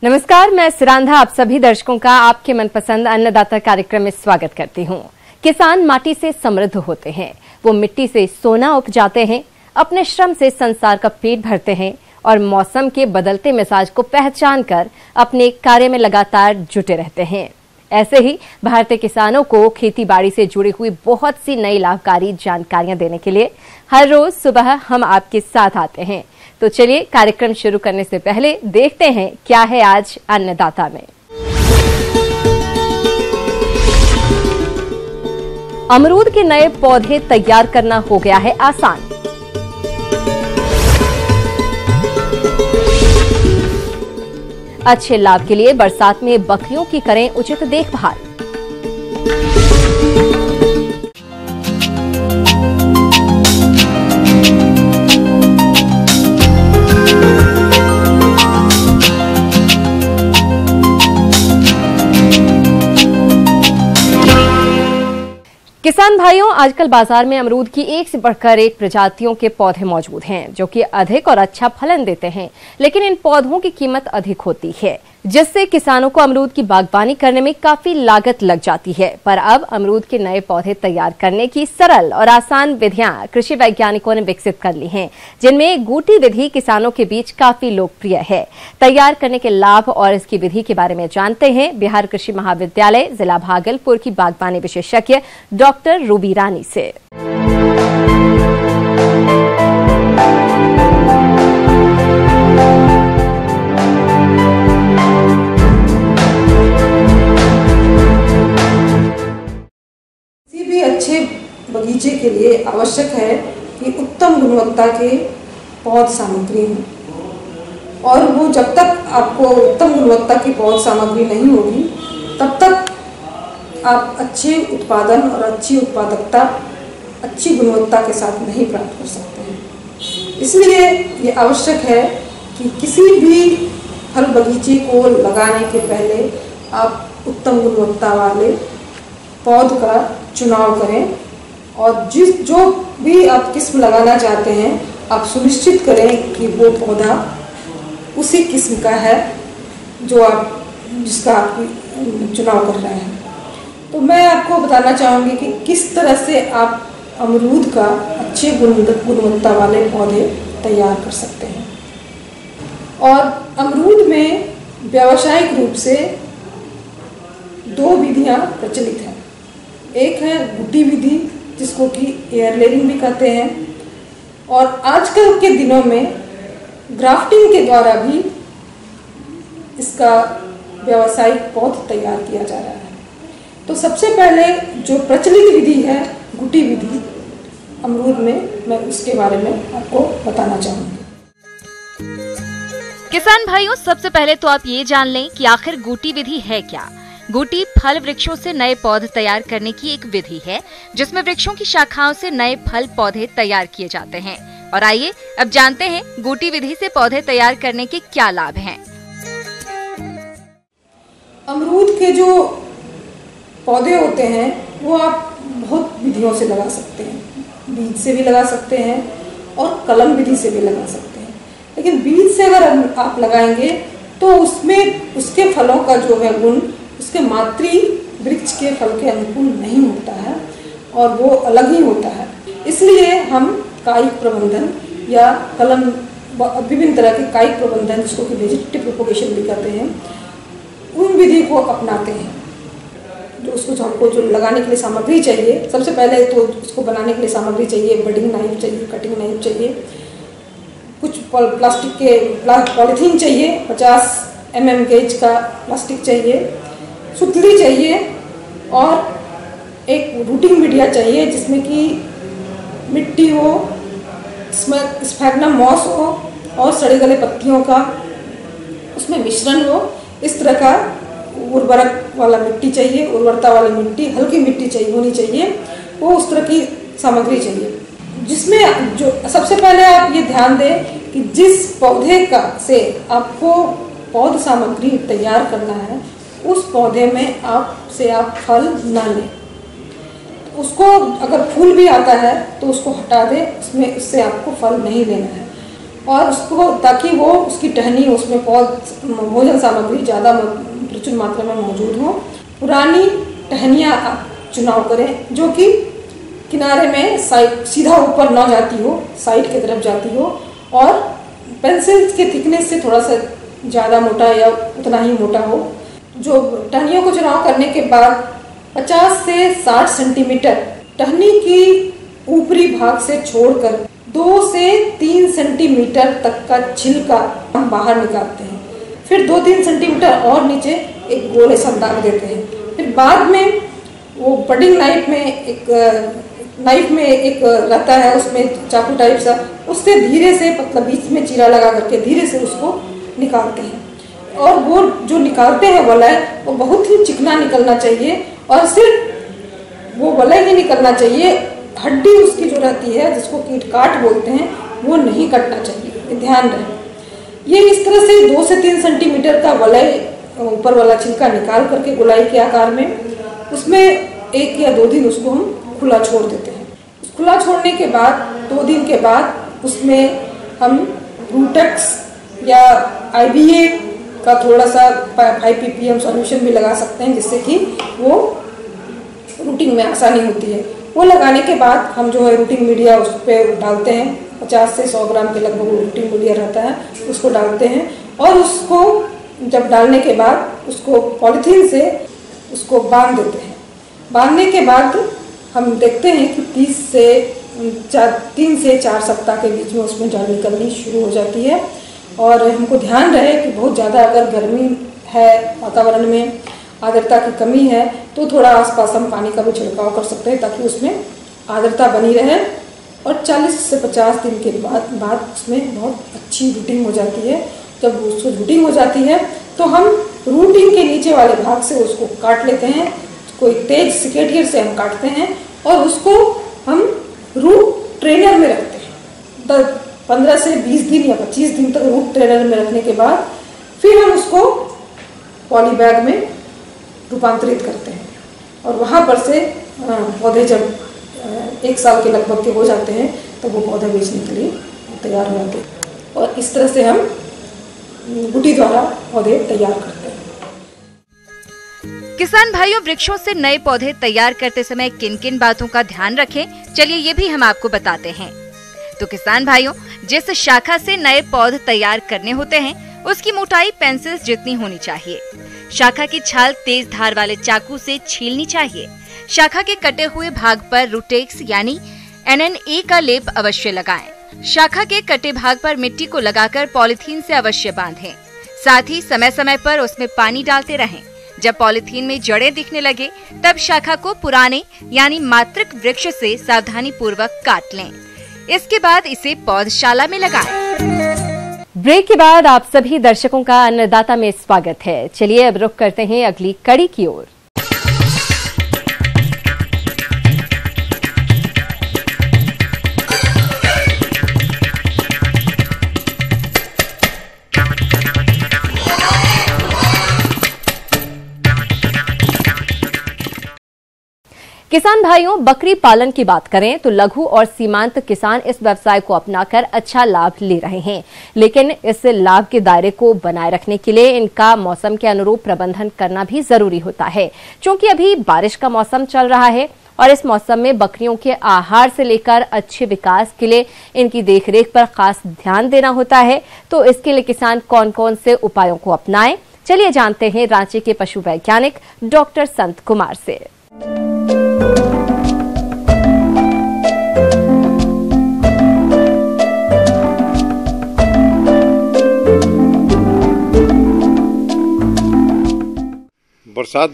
नमस्कार, मैं सिरांधा आप सभी दर्शकों का आपके मनपसंद अन्नदाता कार्यक्रम में स्वागत करती हूं। किसान माटी से समृद्ध होते हैं, वो मिट्टी से सोना उपजाते हैं, अपने श्रम से संसार का पेट भरते हैं और मौसम के बदलते मिजाज को पहचान कर अपने कार्य में लगातार जुटे रहते हैं। ऐसे ही भारतीय किसानों को खेती बाड़ी से जुड़ी हुई बहुत सी नई लाभकारी जानकारियां देने के लिए हर रोज सुबह हम आपके साथ आते हैं। तो चलिए कार्यक्रम शुरू करने से पहले देखते हैं क्या है आज अन्नदाता में। अमरूद के नए पौधे तैयार करना हो गया है आसान। अच्छे लाभ के लिए बरसात में बकरियों की करें उचित देखभाल। किसान भाइयों, आजकल बाजार में अमरूद की एक से बढ़कर एक प्रजातियों के पौधे मौजूद हैं जो कि अधिक और अच्छा फलन देते हैं, लेकिन इन पौधों की कीमत अधिक होती है, जिससे किसानों को अमरूद की बागवानी करने में काफी लागत लग जाती है। पर अब अमरूद के नए पौधे तैयार करने की सरल और आसान विधियां कृषि वैज्ञानिकों ने विकसित कर ली हैं, जिनमें गूटी विधि किसानों के बीच काफी लोकप्रिय है। तैयार करने के लाभ और इसकी विधि के बारे में जानते हैं बिहार कृषि महाविद्यालय जिला भागलपुर की बागवानी विशेषज्ञ डॉक्टर रूबी रानी से। अच्छे बगीचे के लिए आवश्यक है कि उत्तम गुणवत्ता के पौध सामग्री हो, और वो जब तक आपको उत्तम गुणवत्ता की पौध सामग्री नहीं होगी तब तक आप अच्छे उत्पादन और अच्छी उत्पादकता अच्छी गुणवत्ता के साथ नहीं प्राप्त कर सकते हैं। इसलिए ये आवश्यक है कि किसी भी फल बगीचे को लगाने के पहले आप उत्तम गुणवत्ता वाले पौध का चुनाव करें, और जो भी आप किस्म लगाना चाहते हैं आप सुनिश्चित करें कि वो पौधा उसी किस्म का है जिसका आप चुनाव कर रहे हैं। तो मैं आपको बताना चाहूँगी कि किस तरह से आप अमरूद का अच्छे गुणवत्ता वाले पौधे तैयार कर सकते हैं। और अमरूद में व्यावसायिक रूप से दो विधियाँ प्रचलित हैं। एक है गुटी विधि, जिसको कि एयर लेयरिंग भी कहते हैं, और आजकल के दिनों में ग्राफ्टिंग के द्वारा भी इसका व्यावसायिक पौध तैयार किया जा रहा है। तो सबसे पहले जो प्रचलित विधि है गुटी विधि अमरूद में, मैं उसके बारे में आपको बताना चाहूँगी। किसान भाइयों, सबसे पहले तो आप ये जान लें कि आखिर गुटी विधि है क्या। गुटी फल वृक्षों से नए पौधे तैयार करने की एक विधि है, जिसमें वृक्षों की शाखाओं से नए फल पौधे तैयार किए जाते हैं। और आइए अब जानते हैं गुटी विधि से पौधे तैयार करने के क्या लाभ हैं। अमरूद के जो पौधे होते हैं वो आप बहुत विधियों से लगा सकते हैं। बीज से भी लगा सकते हैं और कलम विधि से भी लगा सकते हैं, लेकिन बीज से अगर आप लगाएंगे तो उसमें उसके फलों का जो है गुण उसके मातृ वृक्ष के फल के अनुकूल नहीं होता है और वो अलग ही होता है। इसलिए हम कायिक प्रबंधन या कलम, विभिन्न तरह के कायिक प्रबंधन, जिसको कि वेजिटेटिव प्रोपोगेशन भी कहते हैं, उन विधि को अपनाते हैं। हमको जो लगाने के लिए सामग्री चाहिए, सबसे पहले तो उसको बनाने के लिए सामग्री चाहिए, बडिंग नाइफ चाहिए, कटिंग नाइफ चाहिए, कुछ प्लास्टिक के पॉलीथीन चाहिए, 50 mm गेज का प्लास्टिक चाहिए, सुतली चाहिए, और एक रूटिंग मीडिया चाहिए जिसमें कि मिट्टी हो, इसमें स्फैग्नम मॉस हो और सड़े गले पत्तियों का उसमें मिश्रण हो। इस तरह का उर्वरक वाला मिट्टी चाहिए, उर्वरता वाली मिट्टी, हल्की मिट्टी होनी चाहिए, वो उस तरह की सामग्री चाहिए। जिसमें जो सबसे पहले आप ये ध्यान दें कि जिस पौधे का से आपको पौध सामग्री तैयार करना है उस पौधे में आप फल ना लें। उसको अगर फूल भी आता है तो उसको हटा दें, उससे आपको फल नहीं लेना है। और उसको ताकि वो उसकी टहनी उसमें भोजन सामग्री ज़्यादा प्रचुर मात्रा में मौजूद हो। पुरानी टहनियाँ आप चुनाव करें जो कि किनारे में साइड सीधा ऊपर ना जाती हो, साइड की तरफ जाती हो, और पेंसिल के थिकनेस से थोड़ा सा ज़्यादा मोटा या उतना ही मोटा हो। जो टहनियों को चुनाव करने के बाद 50 से 60 सेंटीमीटर टहनी की ऊपरी भाग से छोड़कर 2 से 3 सेंटीमीटर तक का छिलका हम बाहर निकालते हैं। फिर 2-3 सेंटीमीटर और नीचे एक गोल ऐसा दाग देते हैं। फिर बाद में वो बडिंग नाइफ में एक रहता है, उसमें चाकू टाइप सा, उससे धीरे से मतलब बीच में चीरा लगा करके धीरे से उसको निकालते हैं। और वो जो निकालते हैं वलय, वो बहुत ही चिकना निकलना चाहिए, और सिर्फ वो वलय ही निकलना चाहिए, हड्डी उसकी जो रहती है जिसको कीट काट बोलते हैं वो नहीं कटना चाहिए, ध्यान रहे। ये इस तरह से 2 से 3 सेंटीमीटर का वलय ऊपर वाला छिलका निकाल करके गोलाई के आकार में, उसमें 1 या 2 दिन उसको हम खुला छोड़ देते हैं। खुला छोड़ने के बाद 2 दिन के बाद उसमें हम रूटेक्स या IBA का थोड़ा सा 5 ppm सॉल्यूशन भी लगा सकते हैं, जिससे कि वो रूटिंग में आसानी होती है। वो लगाने के बाद हम जो है रूटिंग मीडिया उस पर डालते हैं, 50 से 100 ग्राम के लगभग रूटिंग मीडिया रहता है, उसको डालते हैं। और उसको जब डालने के बाद उसको पॉलीथीन से उसको बांध देते हैं। बांधने के बाद हम देखते हैं कि 3 से 4 सप्ताह के बीच में उसमें जड़ निकलनी शुरू हो जाती है। और हमको ध्यान रहे कि बहुत ज़्यादा अगर गर्मी है, वातावरण में आर्द्रता की कमी है, तो थोड़ा आसपास हम पानी का भी छिड़काव कर सकते हैं ताकि उसमें आर्द्रता बनी रहे। और 40 से 50 दिन के बाद उसमें बहुत अच्छी रूटिंग हो जाती है। जब उसको रूटिंग हो जाती है तो हम रूटिंग के नीचे वाले भाग से उसको काट लेते हैं, कोई तेज सिकेटियर से हम काटते हैं, और उसको हम रूट ट्रेनर में रखते हैं। 15 से 20 दिन या 25 दिन तक रूट ट्रेनर में रखने के बाद फिर हम उसको पॉली बैग में रूपांतरित करते हैं। और वहाँ पर से पौधे जब 1 साल के लगभग के हो जाते हैं तो वो पौधे बेचने के लिए तैयार हो जाते हैं। और इस तरह से हम गुटी द्वारा पौधे तैयार करते हैं। किसान भाइयों, वृक्षों से नए पौधे तैयार करते समय किन किन बातों का ध्यान रखें, चलिए ये भी हम आपको बताते हैं। तो किसान भाइयों, जिस शाखा से नए पौधे तैयार करने होते हैं उसकी मोटाई पेंसिल जितनी होनी चाहिए। शाखा की छाल तेज धार वाले चाकू से छीलनी चाहिए। शाखा के कटे हुए भाग पर रूटेक्स यानी NNA का लेप अवश्य लगाएं। शाखा के कटे भाग पर मिट्टी को लगाकर पॉलीथीन से अवश्य बांधें। साथ ही समय समय पर उसमें पानी डालते रहें। जब पॉलीथीन में जड़ें दिखने लगे तब शाखा को पुराने यानी मातृक वृक्ष से सावधानी पूर्वक काट लें। इसके बाद इसे पौधशाला में लगाएं। ब्रेक के बाद आप सभी दर्शकों का अन्नदाता में स्वागत है। चलिए अब रुख करते हैं अगली कड़ी की ओर। किसान भाइयों, बकरी पालन की बात करें तो लघु और सीमांत किसान इस व्यवसाय को अपनाकर अच्छा लाभ ले रहे हैं, लेकिन इस लाभ के दायरे को बनाए रखने के लिए इनका मौसम के अनुरूप प्रबंधन करना भी जरूरी होता है। क्योंकि अभी बारिश का मौसम चल रहा है और इस मौसम में बकरियों के आहार से लेकर अच्छे विकास के लिए इनकी देखरेख पर खास ध्यान देना होता है। तो इसके लिए किसान कौन कौन से उपायों को अपनाएं, चलिए जानते हैं रांची के पशु वैज्ञानिक डॉक्टर संत कुमार से। बरसात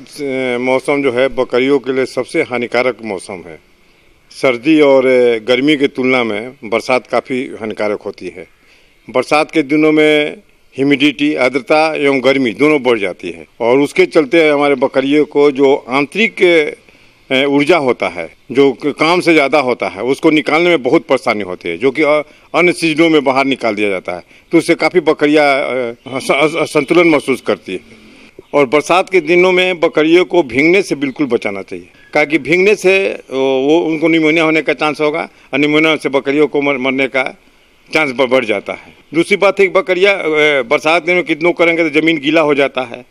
मौसम जो है बकरियों के लिए सबसे हानिकारक मौसम है। सर्दी और गर्मी की तुलना में बरसात काफ़ी हानिकारक होती है। बरसात के दिनों में ह्यूमिडिटी, आर्द्रता एवं गर्मी दोनों बढ़ जाती है और उसके चलते हमारे बकरियों को जो आंतरिक ऊर्जा होता है, जो काम से ज़्यादा होता है, उसको निकालने में बहुत परेशानी होती है, जो कि अन्य सीजनों में बाहर निकाल दिया जाता है। तो उससे काफ़ी बकरियाँ संतुलन महसूस करती है। और बरसात के दिनों में बकरियों को भीगने से बिल्कुल बचाना चाहिए, क्योंकि भीगने से वो उनको निमोनिया होने का चांस होगा और निमोनिया से बकरियों को मरने का चांस बढ़ जाता है। दूसरी बात है कि बकरियाँ बरसात में कितनों करेंगे तो ज़मीन गीला हो जाता है,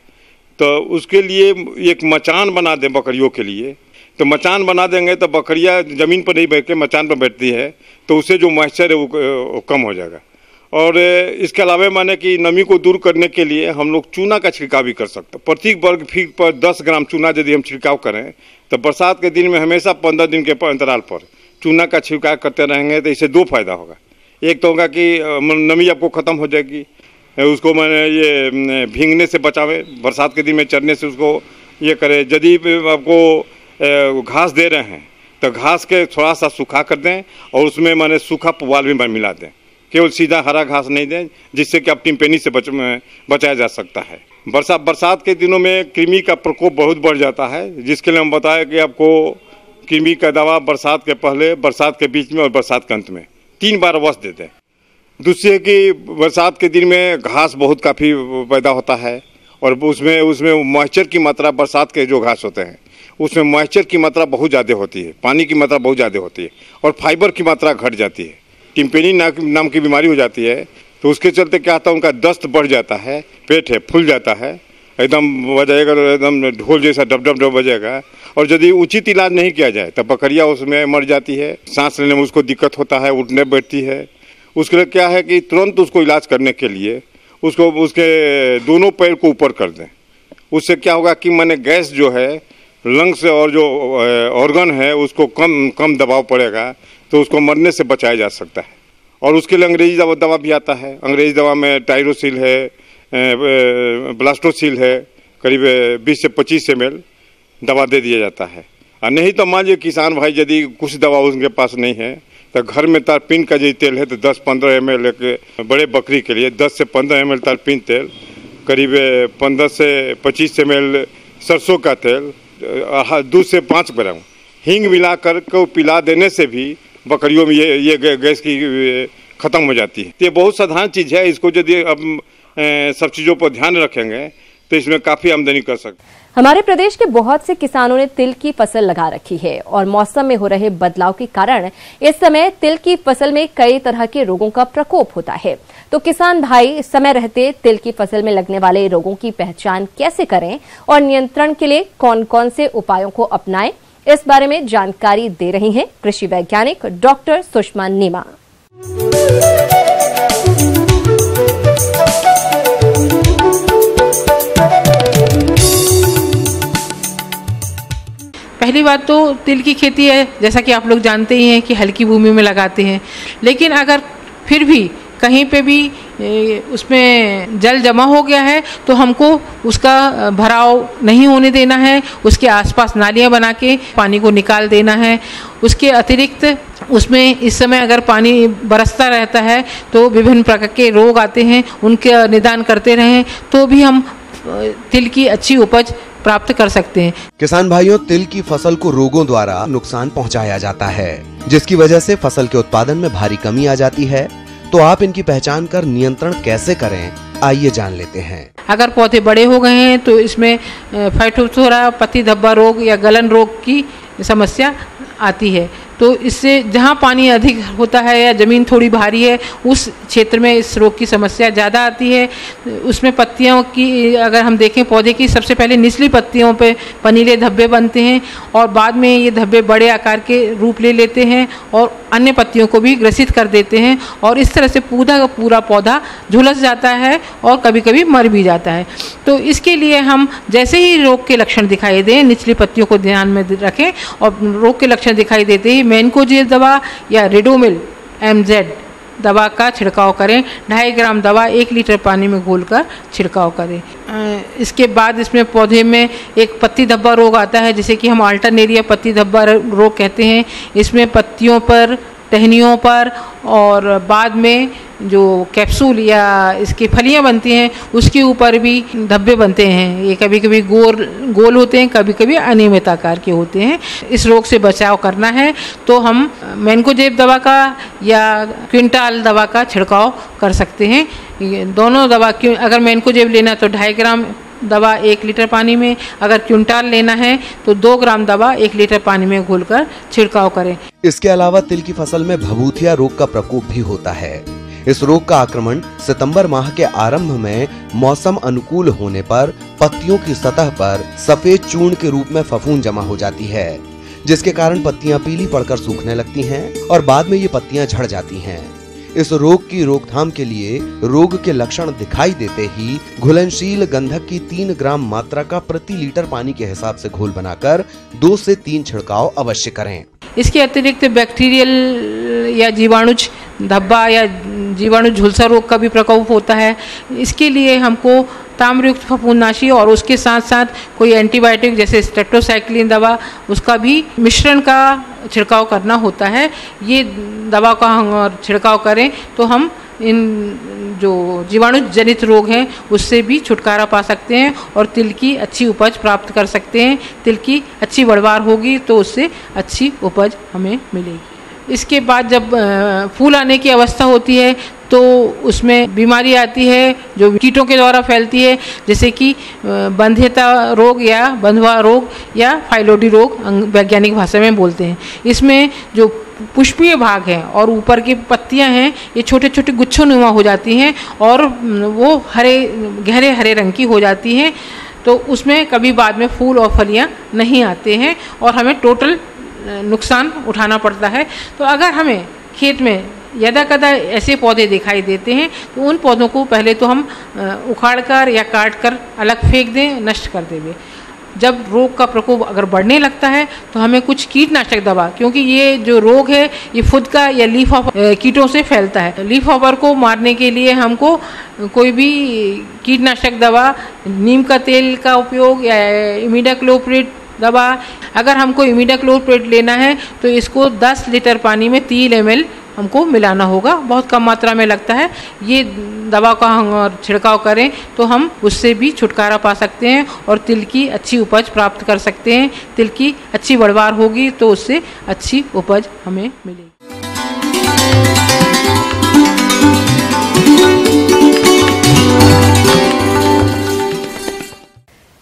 तो उसके लिए एक मचान बना दें बकरियों के लिए। तो मचान बना देंगे तो बकरियाँ ज़मीन पर नहीं बैठ के मचान पर बैठती है, तो उससे जो मॉइस्चर है वो कम हो जाएगा। और इसके अलावा माने कि नमी को दूर करने के लिए हम लोग चूना का छिड़काव भी कर सकते हैं। प्रति वर्ग फीट पर 10 ग्राम चूना यदि हम छिड़काव करें तो बरसात के दिन में हमेशा 15 दिन के अंतराल पर चूना का छिड़काव करते रहेंगे तो इससे दो फायदा होगा। एक तो होगा कि नमी आपको ख़त्म हो जाएगी, उसको मैंने ये भीगने से बचावे, बरसात के दिन में चरने से उसको ये करे। यदि आपको घास दे रहे हैं तो घास के थोड़ा सा सूखा कर दें और उसमें मैंने सूखा पुआल भी मिला दें, केवल सीधा हरा घास नहीं दें, जिससे कि आप टिम्पेनी से बचाया जा सकता है। बरसात के दिनों में कृमि का प्रकोप बहुत बढ़ जाता है, जिसके लिए हम बताएं कि आपको कृमि का दवा बरसात के पहले, बरसात के बीच में और बरसात के अंत में 3 बार अवश्य दे दें। दूसरी है कि बरसात के दिन में घास बहुत काफ़ी पैदा होता है और उसमें मॉइस्चर की मात्रा, बरसात के जो घास होते हैं उसमें मॉइस्चर की मात्रा बहुत ज़्यादा होती है, पानी की मात्रा बहुत ज़्यादा होती है और फाइबर की मात्रा घट जाती है। टिम्पेनी नाम की बीमारी हो जाती है, तो उसके चलते क्या होता है, उनका दस्त बढ़ जाता है, पेट है फूल जाता है, एकदम बजाएगा, एकदम ढोल जैसा डब डब डब बजेगा। और यदि उचित इलाज नहीं किया जाए तो बकरियाँ उसमें मर जाती है, सांस लेने में उसको दिक्कत होता है, उठने बैठती है। उसके लिए क्या है कि तुरंत उसको इलाज करने के लिए उसको उसके दोनों पैर को ऊपर कर दें। उससे क्या होगा कि मैंने गैस जो है लंग्स और जो ऑर्गन है उसको कम दबाव पड़ेगा, तो उसको मरने से बचाया जा सकता है। और उसके लिए अंग्रेजी दवा भी आता है। अंग्रेजी दवा में टायरोसिल है, ब्लास्टोसिल है, करीब 20 से 25 ml दवा दे दिया जाता है। और नहीं तो मान लीजिए किसान भाई यदि कुछ दवा उनके पास नहीं है तो घर में तारपीन का जो तेल है तो 10-15 ml एक बड़े बकरी के लिए 10 से 15 ml तारपीन तेल, करीब 15 से 25 ml सरसों का तेल, 2 से 5 ग्राम हींग मिलाकर को पिला देने से भी बकरियों में ये गैस की ख़त्म हो जाती है। ये बहुत साधारण चीज़ है, इसको यदि अब सब चीज़ों पर ध्यान रखेंगे तो इसमें काफ़ी आमदनी कर सकते हैं। हमारे प्रदेश के बहुत से किसानों ने तिल की फसल लगा रखी है और मौसम में हो रहे बदलाव के कारण इस समय तिल की फसल में कई तरह के रोगों का प्रकोप होता है। तो किसान भाई समय रहते तिल की फसल में लगने वाले रोगों की पहचान कैसे करें और नियंत्रण के लिए कौन कौन से उपायों को अपनाएं, इस बारे में जानकारी दे रही हैं कृषि वैज्ञानिक डॉक्टर सुषमा नीमा। पहली बात तो तिल की खेती है, जैसा कि आप लोग जानते ही हैं कि हल्की भूमि में लगाते हैं, लेकिन अगर फिर भी कहीं पे भी उसमें जल जमा हो गया है तो हमको उसका भराव नहीं होने देना है। उसके आसपास नालियां बना के पानी को निकाल देना है। उसके अतिरिक्त उसमें इस समय अगर पानी बरसता रहता है तो विभिन्न प्रकार के रोग आते हैं, उनका निदान करते रहें तो भी हम तिल की अच्छी उपज प्राप्त कर सकते हैं। किसान भाइयों, तिल की फसल को रोगों द्वारा नुकसान पहुंचाया जाता है, जिसकी वजह से फसल के उत्पादन में भारी कमी आ जाती है। तो आप इनकी पहचान कर नियंत्रण कैसे करें, आइए जान लेते हैं। अगर पौधे बड़े हो गए हैं तो इसमें फाइटोप्थोरा, पत्ती धब्बा रोग या गलन रोग की समस्या आती है। तो इससे जहाँ पानी अधिक होता है या ज़मीन थोड़ी भारी है उस क्षेत्र में इस रोग की समस्या ज़्यादा आती है। उसमें पत्तियों की अगर हम देखें पौधे की, सबसे पहले निचली पत्तियों पे पनीले धब्बे बनते हैं और बाद में ये धब्बे बड़े आकार के रूप ले लेते हैं और अन्य पत्तियों को भी ग्रसित कर देते हैं और इस तरह से पूरा पौधा झुलस जाता है और कभी कभी मर भी जाता है। तो इसके लिए हम जैसे ही रोग के लक्षण दिखाई दें, निचली पत्तियों को ध्यान में रखें और रोग के लक्षण दिखाई देते ही मैनकोजेब दवा या रिडोमिल MZ दवा का छिड़काव करें। 2.5 ग्राम दवा 1 लीटर पानी में घोलकर छिड़काव करें। इसके बाद इसमें पौधे में एक पत्ती धब्बा रोग आता है, जिसे कि हम अल्टरनेरिया पत्ती धब्बा रोग कहते हैं। इसमें पत्तियों पर, टहनियों पर और बाद में जो कैप्सूल या इसकी फलियां बनती हैं उसके ऊपर भी धब्बे बनते हैं। ये कभी कभी गोल होते हैं, कभी कभी अनियमित आकार के होते हैं। इस रोग से बचाव करना है तो हम मैनकोजेब दवा का या क्विंटाल दवा का छिड़काव कर सकते हैं। दोनों दवा अगर मैनकोजेब लेना तो 2.5 ग्राम दवा 1 लीटर पानी में, अगर क्विंटाल लेना है तो 2 ग्राम दवा 1 लीटर पानी में घोलकर छिड़काव करें। इसके अलावा तिल की फसल में भभूतिया रोग का प्रकोप भी होता है। इस रोग का आक्रमण सितंबर माह के आरंभ में मौसम अनुकूल होने पर पत्तियों की सतह पर सफेद चूर्ण के रूप में फफूंद जमा हो जाती है, जिसके कारण पत्तियां पीली पड़कर सूखने लगती हैं और बाद में ये पत्तियां झड़ जाती हैं। इस रोग की रोकथाम के लिए रोग के लक्षण दिखाई देते ही घुलनशील गंधक की 3 ग्राम मात्रा का प्रति लीटर पानी के हिसाब से घोल बनाकर 2 से 3 छिड़काव अवश्य करें। इसके अतिरिक्त बैक्टीरियल या जीवाणु धब्बा या जीवाणु झुलसा रोग का भी प्रकोप होता है। इसके लिए हमको ताम्रयुक्त फफूंदनाशी और उसके साथ साथ कोई एंटीबायोटिक जैसे स्टेट्रोसाइक्लिन दवा उसका भी मिश्रण का छिड़काव करना होता है। ये दवा का हम छिड़काव करें तो हम इन जो जीवाणु जनित रोग हैं उससे भी छुटकारा पा सकते हैं और तिल की अच्छी उपज प्राप्त कर सकते हैं। तिल की अच्छी बढ़वार होगी तो उससे अच्छी उपज हमें मिलेगी। इसके बाद जब फूल आने की अवस्था होती है तो उसमें बीमारी आती है जो कीटों के द्वारा फैलती है, जैसे कि बंध्यता रोग या बंधवा रोग या फाइलोडी रोग वैज्ञानिक भाषा में बोलते हैं। इसमें जो पुष्पीय भाग है और ऊपर की पत्तियां हैं ये छोटे छोटे गुच्छोनुमा हो जाती हैं और वो गहरे हरे रंग की हो जाती हैं। तो उसमें कभी बाद में फूल और फलियां नहीं आते हैं और हमें टोटल नुकसान उठाना पड़ता है। तो अगर हमें खेत में यदा कदा ऐसे पौधे दिखाई देते हैं तो उन पौधों को पहले तो हम उखाड़ कर या काट कर अलग फेंक दें, नष्ट कर देंगे। जब रोग का प्रकोप अगर बढ़ने लगता है तो हमें कुछ कीटनाशक दवा, क्योंकि ये जो रोग है ये फुदका या लीफ हॉपर कीटों से फैलता है। लीफ हॉपर को मारने के लिए हमको कोई भी कीटनाशक दवा, नीम का तेल का उपयोग या इमिडाक्लोप्रिड दवा, अगर हमको इमिडाक्लोप्रिड लेना है तो इसको 10 लीटर पानी में 3 ml हमको मिलाना होगा। बहुत कम मात्रा में लगता है। ये दवा का हम छिड़काव करें तो हम उससे भी छुटकारा पा सकते हैं और तिल की अच्छी उपज प्राप्त कर सकते हैं। तिल की अच्छी बढ़वार होगी तो उससे अच्छी उपज हमें मिलेगी।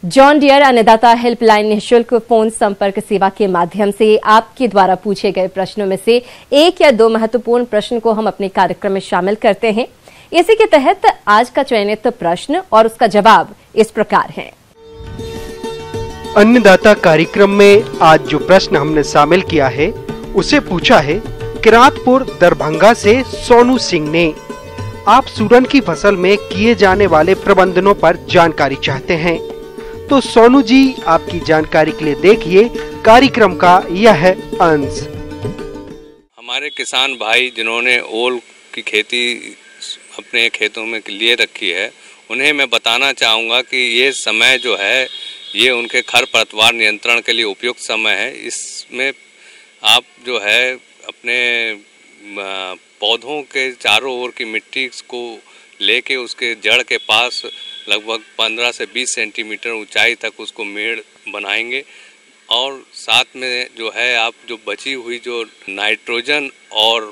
जॉन डियर अन्नदाता हेल्पलाइन निःशुल्क फोन संपर्क सेवा के माध्यम से आपके द्वारा पूछे गए प्रश्नों में से 1 या 2 महत्वपूर्ण प्रश्न को हम अपने कार्यक्रम में शामिल करते हैं। इसी के तहत आज का चयनित प्रश्न और उसका जवाब इस प्रकार है। अन्नदाता कार्यक्रम में आज जो प्रश्न हमने शामिल किया है उसे पूछा है किरातपुर दरभंगा से सोनू सिंह ने। आप सूरन की फसल में किए जाने वाले प्रबंधनों पर जानकारी चाहते हैं तो सोनू जी आपकी जानकारी के लिए देखिए कार्यक्रम का यह अंश। हमारे किसान भाई जिन्होंने ओल की खेती अपने खेतों में लिए रखी है उन्हें मैं बताना चाहूँगा कि ये समय जो है ये उनके खरपतवार नियंत्रण के लिए उपयुक्त समय है। इसमें आप जो है अपने पौधों के चारों ओर की मिट्टी को लेके उसके जड़ के पास लगभग 15 से 20 सेंटीमीटर ऊंचाई तक उसको मेड़ बनाएंगे और साथ में जो है आप जो बची हुई जो नाइट्रोजन और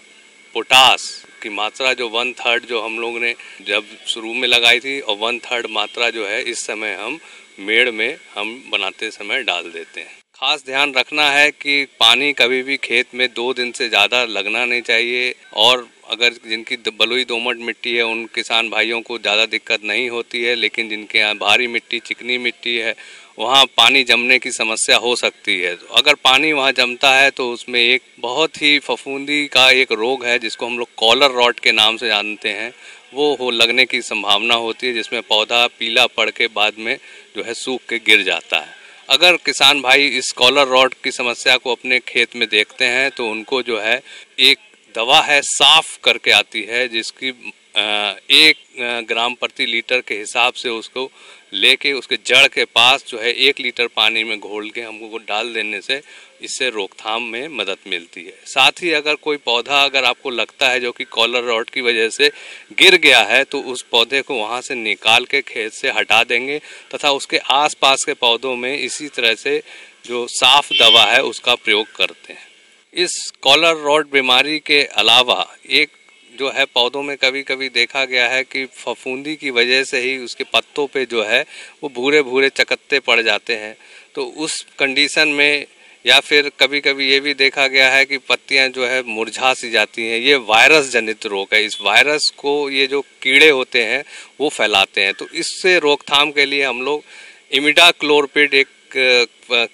पोटास की मात्रा जो 1/3 जो हम लोग ने जब शुरू में लगाई थी और 1/3 मात्रा जो है इस समय हम मेड़ में हम बनाते समय डाल देते हैं। खास ध्यान रखना है कि पानी कभी भी खेत में 2 दिन से ज़्यादा लगना नहीं चाहिए और अगर जिनकी बलुई दोमट मिट्टी है उन किसान भाइयों को ज़्यादा दिक्कत नहीं होती है, लेकिन जिनके यहाँ भारी मिट्टी चिकनी मिट्टी है वहाँ पानी जमने की समस्या हो सकती है। अगर पानी वहाँ जमता है तो उसमें एक बहुत ही फफूंदी का एक रोग है जिसको हम लोग कॉलर रॉट के नाम से जानते हैं, वो लगने की संभावना होती है जिसमें पौधा पीला पड़ के बाद में जो है सूख के गिर जाता है। अगर किसान भाई इस कॉलर रॉट की समस्या को अपने खेत में देखते हैं तो उनको जो है एक दवा है साफ करके आती है जिसकी 1 ग्राम प्रति लीटर के हिसाब से उसको लेके उसके जड़ के पास जो है 1 लीटर पानी में घोल के हमको डाल देने से इससे रोकथाम में मदद मिलती है। साथ ही अगर कोई पौधा अगर आपको लगता है जो कि कॉलर रॉट की वजह से गिर गया है तो उस पौधे को वहां से निकाल के खेत से हटा देंगे तथा उसके आसपास के पौधों में इसी तरह से जो साफ दवा है उसका प्रयोग करते हैं। इस कॉलर रॉट बीमारी के अलावा एक जो है पौधों में कभी कभी देखा गया है कि फफूंदी की वजह से ही उसके पत्तों पे जो है वो भूरे भूरे चकत्ते पड़ जाते हैं। तो उस कंडीशन में या फिर कभी कभी ये भी देखा गया है कि पत्तियां जो है मुरझा सी जाती हैं। ये वायरस जनित रोग है। इस वायरस को ये जो कीड़े होते हैं वो फैलाते हैं। तो इससे रोकथाम के लिए हम लोग इमिडाक्लोरपिड एक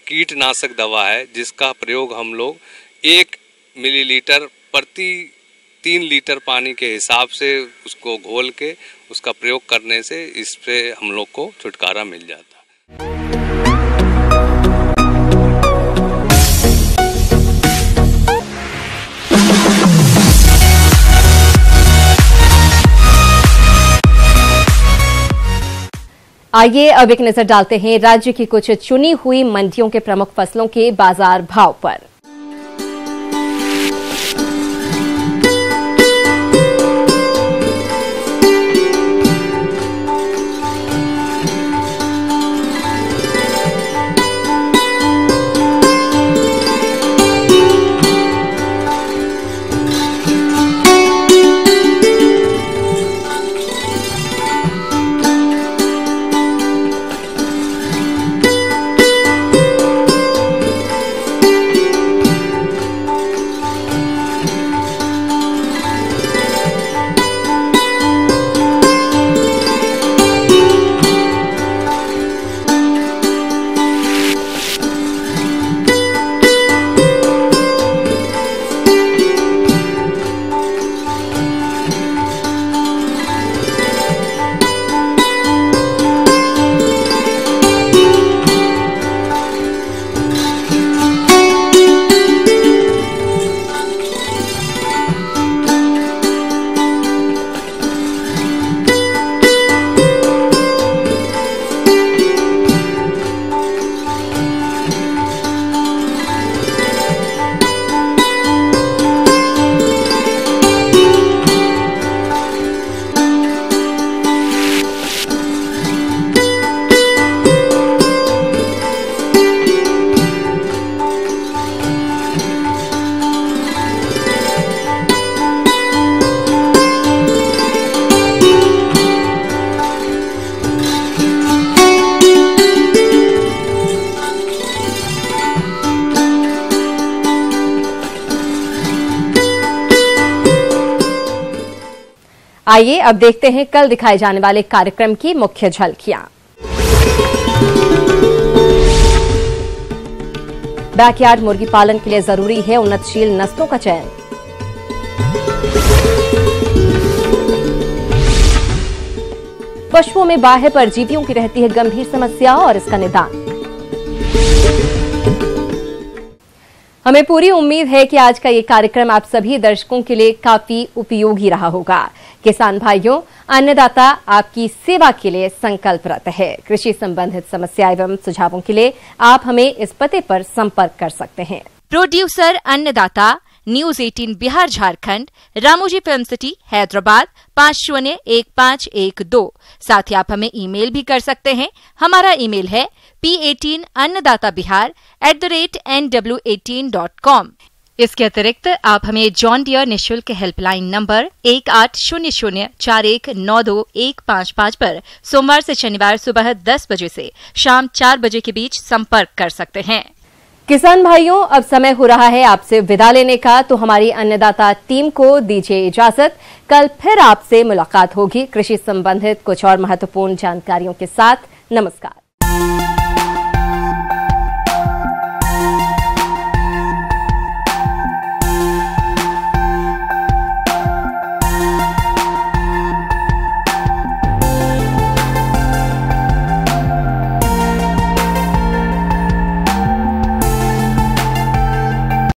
कीटनाशक दवा है जिसका प्रयोग हम लोग 1 मिलीलीटर प्रति 3 लीटर पानी के हिसाब से उसको घोल के उसका प्रयोग करने से इस पे हम लोग को छुटकारा मिल जाता है। आइए अब एक नजर डालते हैं राज्य की कुछ चुनी हुई मंडियों के प्रमुख फसलों के बाजार भाव पर। आइए अब देखते हैं कल दिखाए जाने वाले कार्यक्रम की मुख्य झलकियां। बैकयार्ड मुर्गी पालन के लिए जरूरी है उन्नतशील नस्लों का चयन। पशुओं में बाह्य परजीवियों की रहती है गंभीर समस्या और इसका निदान। हमें पूरी उम्मीद है कि आज का ये कार्यक्रम आप सभी दर्शकों के लिए काफी उपयोगी रहा होगा। किसान भाइयों, अन्नदाता आपकी सेवा के लिए संकल्परत है। कृषि संबंधित समस्या एवं सुझावों के लिए आप हमें इस पते पर संपर्क कर सकते हैं। प्रोड्यूसर अन्नदाता, news 18 Bihar Jharkhand, Ramoji film city Hyderabad 501512। साथ ही आप हमें ईमेल भी कर सकते हैं। हमारा ईमेल है p18annadatabihar@nw18.com। इसके अतिरिक्त आप हमें जॉन डियर निःशुल्क हेल्पलाइन नंबर 180041921555 पर सोमवार से शनिवार सुबह 10 बजे से शाम 4 बजे के बीच संपर्क कर सकते हैं। किसान भाइयों, अब समय हो रहा है आपसे विदा लेने का, तो हमारी अन्नदाता टीम को दीजिए इजाजत। कल फिर आपसे मुलाकात होगी कृषि संबंधित कुछ और महत्वपूर्ण जानकारियों के साथ। नमस्कार।